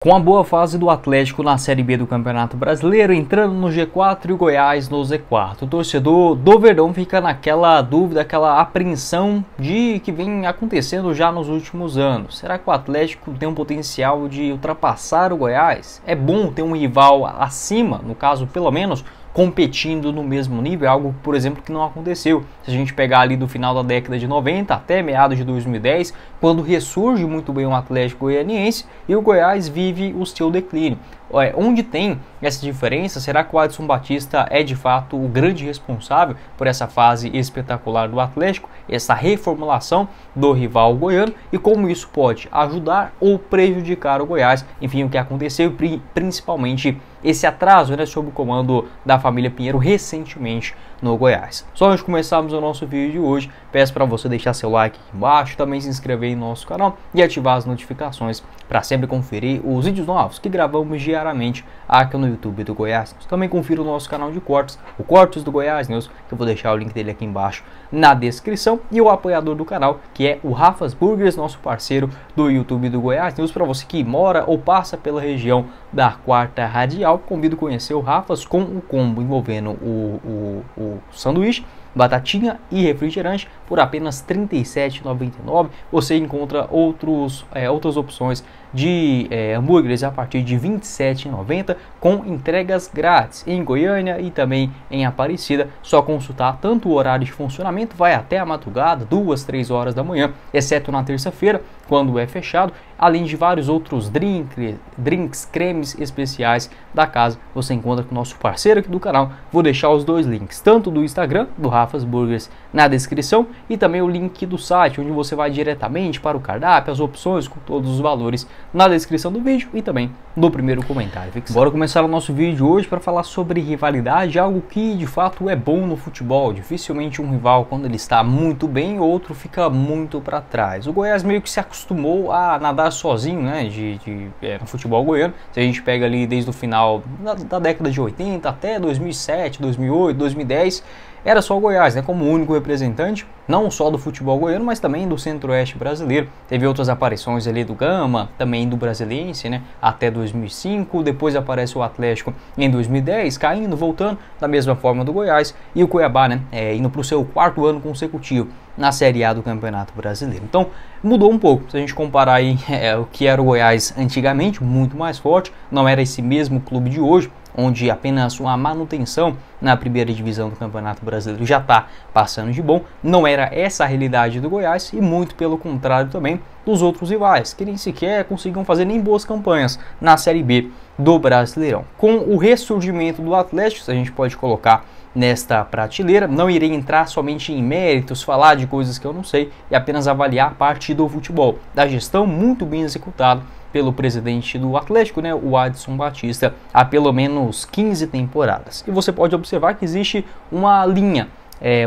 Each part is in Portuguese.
Com a boa fase do Atlético na Série B do Campeonato Brasileiro, entrando no G4 e o Goiás no Z4, o torcedor do Verdão fica naquela dúvida, aquela apreensão de que vem acontecendo já nos últimos anos. Será que o Atlético tem um potencial de ultrapassar o Goiás? É bom ter um rival acima, no caso, pelo menos, competindo no mesmo nível, algo, por exemplo, que não aconteceu. Se a gente pegar ali do final da década de 90 até meados de 2010, quando ressurge muito bem o Atlético Goianiense e o Goiás vive o seu declínio. Onde tem essa diferença? Será que o Adson Batista é de fato o grande responsável por essa fase espetacular do Atlético, essa reformulação do rival goiano, e como isso pode ajudar ou prejudicar o Goiás? Enfim, o que aconteceu, principalmente esse atraso, sob o comando da família Pinheiro recentemente no Goiás. Só antes de começarmos o nosso vídeo de hoje, peço para você deixar seu like aqui embaixo, também se inscrever em nosso canal e ativar as notificações para sempre conferir os vídeos novos que gravamos diariamente aqui no YouTube do Goiás News. Também confira o nosso canal de cortes, o Cortes do Goiás News, que eu vou deixar o link dele aqui embaixo na descrição, e o apoiador do canal, que é o Rafas Burgers, nosso parceiro do YouTube do Goiás News. Para você que mora ou passa pela região da Quarta Radial, convido a conhecer o Rafas com o combo envolvendo o sanduíche, batatinha e refrigerante por apenas R$ 37,99. Você encontra outras opções de hambúrgueres a partir de R$ 27,90 com entregas grátis em Goiânia e também em Aparecida. Só consultar tanto o horário de funcionamento, vai até a madrugada, 2, 3 horas da manhã, exceto na terça-feira, quando é fechado, além de vários outros drinks, cremes especiais da casa. Você encontra com o nosso parceiro aqui do canal. Vou deixar os dois links, tanto do Instagram, do Rafas Burgers, na descrição, e também o link do site, onde você vai diretamente para o cardápio, as opções com todos os valores na descrição do vídeo e também no primeiro comentário fixado. Bora começar o nosso vídeo hoje para falar sobre rivalidade, algo que de fato é bom no futebol. Dificilmente um rival, quando ele está muito bem, outro fica muito para trás. O Goiás meio que se acostumou a nadar sozinho, no futebol goiano. Se a gente pega ali desde o final da década de 80 até 2007, 2008, 2010, era só o Goiás, como único representante, não só do futebol goiano, mas também do centro-oeste brasileiro. Teve outras aparições ali do Gama, também do Brasiliense, até 2005. Depois aparece o Atlético em 2010, caindo, voltando, da mesma forma do Goiás. E o Cuiabá, indo para o seu 4º ano consecutivo na Série A do Campeonato Brasileiro. Então, mudou um pouco. Se a gente comparar aí o que era o Goiás antigamente, muito mais forte, não era esse mesmo clube de hoje, onde apenas uma manutenção na primeira divisão do Campeonato Brasileiro já está passando de bom. Não era essa a realidade do Goiás, e muito pelo contrário também dos outros rivais, que nem sequer conseguiam fazer nem boas campanhas na Série B do Brasileirão. Com o ressurgimento do Atlético, a gente pode colocar nesta prateleira. Não irei entrar somente em méritos, falar de coisas que eu não sei, e apenas avaliar a parte do futebol, da gestão muito bem executada pelo presidente do Atlético, o Adson Batista, há pelo menos 15 temporadas. E você pode observar que existe uma linha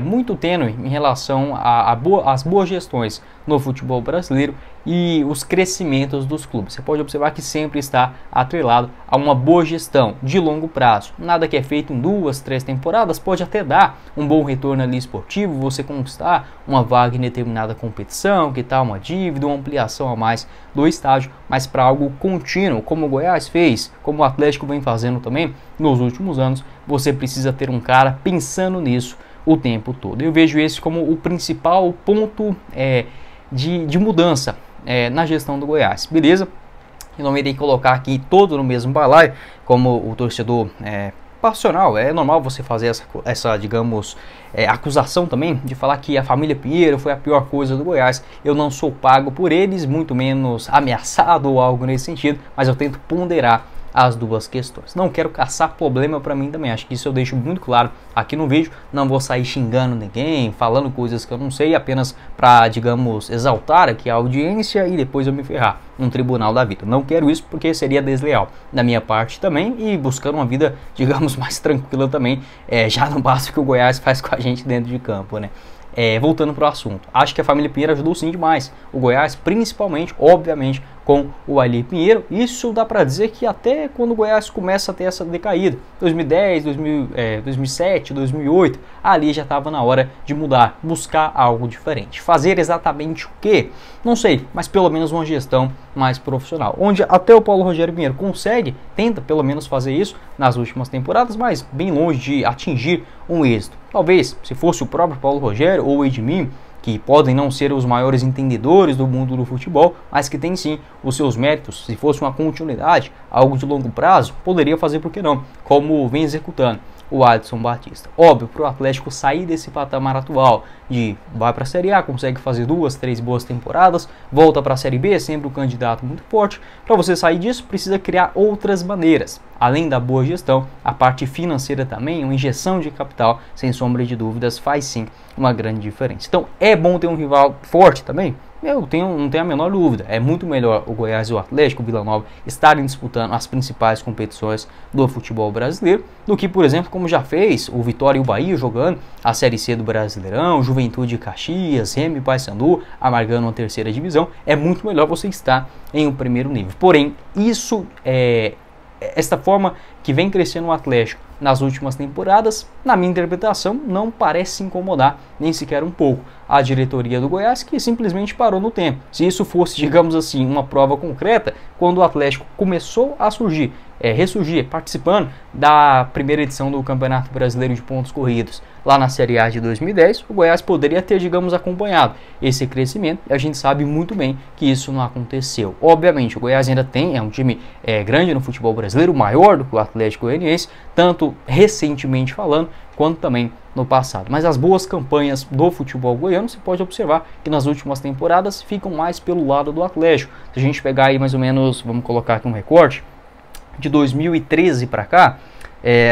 muito tênue em relação às boas gestões no futebol brasileiro e os crescimentos dos clubes. Você pode observar que sempre está atrelado a uma boa gestão de longo prazo. Nada que é feito em 2, 3 temporadas pode até dar um bom retorno ali esportivo, você conquistar uma vaga em determinada competição, que tal uma dívida, uma ampliação a mais do estádio, mas para algo contínuo, como o Goiás fez, como o Atlético vem fazendo também nos últimos anos, você precisa ter um cara pensando nisso o tempo todo. Eu vejo esse como o principal ponto de mudança na gestão do Goiás. Beleza? Eu não irei colocar aqui todo no mesmo balaio, como o torcedor passional. É normal você fazer essa digamos, acusação também, de falar que a família Pinheiro foi a pior coisa do Goiás. Eu não sou pago por eles, muito menos ameaçado ou algo nesse sentido, mas eu tento ponderar as duas questões. Não quero caçar problema para mim também, acho que isso eu deixo muito claro aqui no vídeo. Não vou sair xingando ninguém, falando coisas que eu não sei, apenas para, digamos, exaltar aqui a audiência e depois eu me ferrar num tribunal da vida. Não quero isso, porque seria desleal da minha parte também, e buscando uma vida, digamos, mais tranquila também. Já não basta o que o Goiás faz com a gente dentro de campo, Voltando para o assunto, acho que a família Pinheiro ajudou sim demais o Goiás, principalmente, obviamente, com o Ali Pinheiro. Isso dá para dizer que até quando o Goiás começa a ter essa decaída, 2010, 2007, 2008, ali já estava na hora de mudar, buscar algo diferente. Fazer exatamente o quê? Não sei, mas pelo menos uma gestão mais profissional, onde até o Paulo Rogério Pinheiro consegue, tenta pelo menos fazer isso nas últimas temporadas, mas bem longe de atingir um êxito. Talvez, se fosse o próprio Paulo Rogério ou o Edmil, que podem não ser os maiores entendedores do mundo do futebol, mas que tem sim os seus méritos, se fosse uma continuidade, algo de longo prazo, poderia fazer, por que não, como vem executando o Adson Batista. Óbvio, para o Atlético sair desse patamar atual, de vai para a Série A, consegue fazer 2, 3 boas temporadas, volta para a Série B, sempre um candidato muito forte. Para você sair disso, precisa criar outras maneiras. Além da boa gestão, a parte financeira também, uma injeção de capital, sem sombra de dúvidas, faz sim uma grande diferença. Então, é bom ter um rival forte também? Não tenho a menor dúvida. É muito melhor o Goiás e o Atlético, o Vila Nova, estarem disputando as principais competições do futebol brasileiro do que, por exemplo, como já fez o Vitória e o Bahia jogando a Série C do Brasileirão, Juventude e Caxias, Remo e Paysandu amargando uma terceira divisão. É muito melhor você estar em um primeiro nível. Porém, esta forma que vem crescendo o Atlético nas últimas temporadas, na minha interpretação, não parece incomodar nem sequer um pouco a diretoria do Goiás, que simplesmente parou no tempo. Se isso fosse, digamos assim, uma prova concreta, quando o Atlético começou a ressurgir, participando da primeira edição do Campeonato Brasileiro de Pontos Corridos, lá na Série A de 2010, o Goiás poderia ter, digamos, acompanhado esse crescimento, e a gente sabe muito bem que isso não aconteceu. Obviamente, o Goiás ainda é um time grande no futebol brasileiro, maior do que o Atlético Goianiense, tanto recentemente falando, quanto também no passado. Mas as boas campanhas do futebol goiano, você pode observar que nas últimas temporadas ficam mais pelo lado do Atlético. Se a gente pegar aí mais ou menos, vamos colocar aqui um recorte, de 2013 para cá,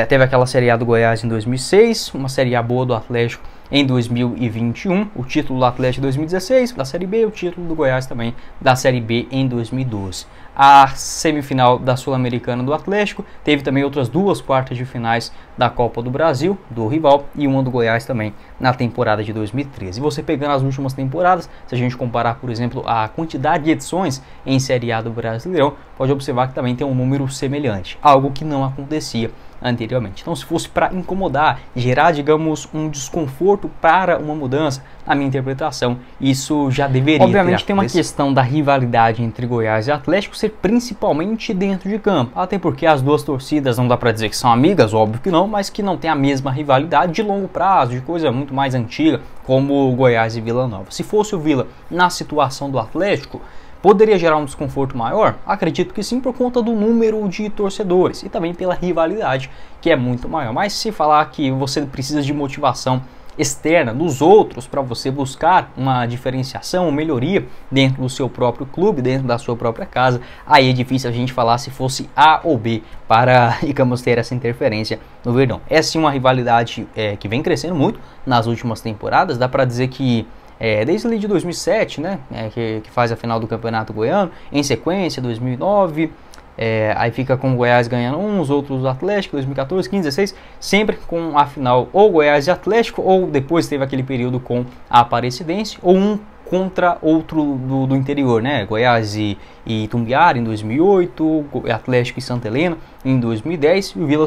teve aquela Série A do Goiás em 2006, uma Série A boa do Atlético em 2021, o título do Atlético em 2016, da Série B, o título do Goiás também da Série B em 2012. A semifinal da Sul-Americana do Atlético, teve também outras 2 quartas de finais da Copa do Brasil, do rival, e uma do Goiás também na temporada de 2013. E você pegando as últimas temporadas, se a gente comparar, por exemplo, a quantidade de edições em Série A do Brasileirão, pode observar que também tem um número semelhante, algo que não acontecia anteriormente. Então, se fosse para incomodar, gerar, digamos, um desconforto para uma mudança, na minha interpretação, isso já deveria. Obviamente tem uma questão da rivalidade entre Goiás e Atlético ser principalmente dentro de campo, até porque as duas torcidas não dá para dizer que são amigas, óbvio que não, mas que não tem a mesma rivalidade de longo prazo, de coisa muito mais antiga, como o Goiás e Vila Nova. Se fosse o Vila na situação do Atlético, poderia gerar um desconforto maior? Acredito que sim, por conta do número de torcedores e também pela rivalidade, que é muito maior. Mas se falar que você precisa de motivação externa dos outros para você buscar uma diferenciação, uma melhoria dentro do seu próprio clube, dentro da sua própria casa, aí é difícil a gente falar se fosse A ou B para, digamos, ter essa interferência no Verdão. É sim uma rivalidade que vem crescendo muito nas últimas temporadas, dá para dizer que desde ali de 2007, né, que faz a final do Campeonato Goiano, em sequência 2009, aí fica com o Goiás ganhando uns, outros Atlético, 2014, 15, 16, sempre com a final ou Goiás e Atlético, ou depois teve aquele período com a Aparecidense, ou um contra outro do interior, né? Goiás e Itumbiara em 2008, Atlético e Santa Helena em 2010 e o Vila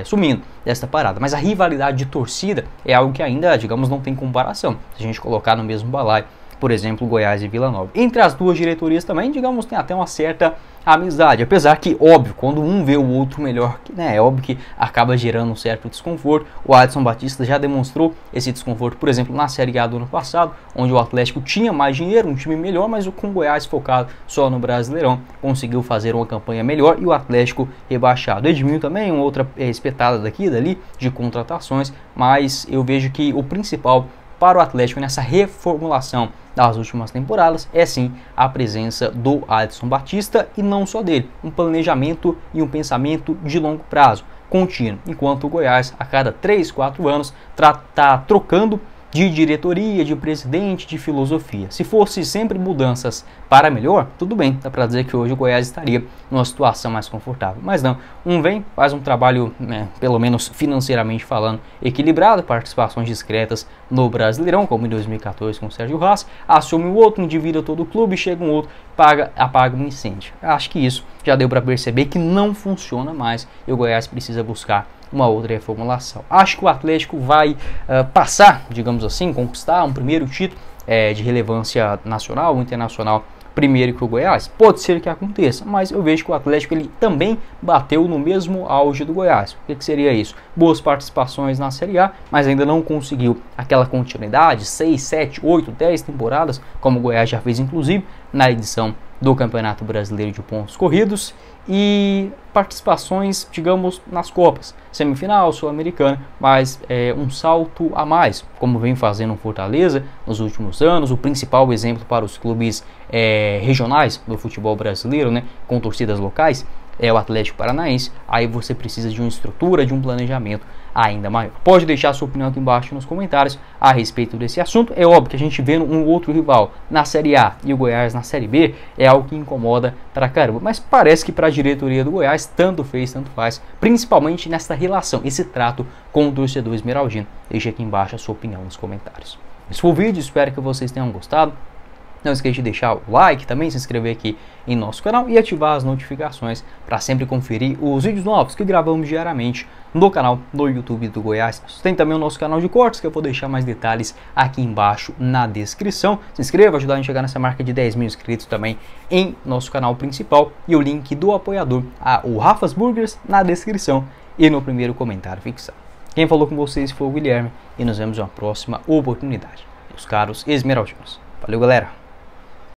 sumindo desta parada. Mas a rivalidade de torcida é algo que ainda, digamos, não tem comparação. Se a gente colocar no mesmo balaio, por exemplo, Goiás e Vila Nova. Entre as duas diretorias também, digamos, tem até uma certa amizade, apesar que, óbvio, quando um vê o outro melhor, né, é óbvio que acaba gerando um certo desconforto. O Adson Batista já demonstrou esse desconforto, por exemplo, na Série A do ano passado, onde o Atlético tinha mais dinheiro, um time melhor, mas com o Goiás focado só no Brasileirão, conseguiu fazer uma campanha melhor e o Atlético rebaixado. Edmil também, uma outra espetada daqui e dali de contratações, mas eu vejo que o principal para o Atlético nessa reformulação das últimas temporadas é sim a presença do Adson Batista e não só dele, um planejamento e um pensamento de longo prazo, contínuo, enquanto o Goiás a cada 3, 4 anos está trocando de diretoria, de presidente, de filosofia. Se fosse sempre mudanças para melhor, tudo bem, dá para dizer que hoje o Goiás estaria numa situação mais confortável. Mas não, um vem, faz um trabalho, pelo menos financeiramente falando, equilibrado, participações discretas no Brasileirão, como em 2014 com o Sérgio Haas, assume o outro, endivida todo o clube, chega um outro, apaga um incêndio. Acho que isso já deu para perceber que não funciona mais e o Goiás precisa buscar uma outra reformulação. Acho que o Atlético vai passar, digamos assim, conquistar um primeiro título de relevância nacional ou internacional primeiro que o Goiás. Pode ser que aconteça, mas eu vejo que o Atlético ele também bateu no mesmo auge do Goiás. O que seria isso? Boas participações na Série A, mas ainda não conseguiu aquela continuidade, 6, 7, 8, 10 temporadas, como o Goiás já fez inclusive na edição do Campeonato Brasileiro de Pontos Corridos, e participações, digamos, nas Copas, semifinal, Sul-Americana, mas um salto a mais, como vem fazendo o Fortaleza nos últimos anos, o principal exemplo para os clubes regionais do futebol brasileiro, né, com torcidas locais, é o Atlético Paranaense. Aí você precisa de uma estrutura, de um planejamento ainda maior. Pode deixar sua opinião aqui embaixo nos comentários a respeito desse assunto. É óbvio que a gente vendo um outro rival na Série A e o Goiás na Série B é algo que incomoda pra caramba, mas parece que para a diretoria do Goiás tanto fez, tanto faz, principalmente nessa relação, esse trato com o torcedor esmeraldino. Deixe aqui embaixo a sua opinião nos comentários. Esse foi o vídeo, espero que vocês tenham gostado. Não esqueça de deixar o like, também se inscrever aqui em nosso canal e ativar as notificações para sempre conferir os vídeos novos que gravamos diariamente no canal do YouTube do Goiás. Tem também o nosso canal de cortes, que eu vou deixar mais detalhes aqui embaixo na descrição. Se inscreva, ajudar a gente a chegar nessa marca de 10 mil inscritos também em nosso canal principal, e o link do apoiador, o Rafa's Burgers, na descrição e no primeiro comentário fixado. Quem falou com vocês foi o Guilherme e nos vemos em uma próxima oportunidade. Meus caros esmeraldinos. Valeu, galera!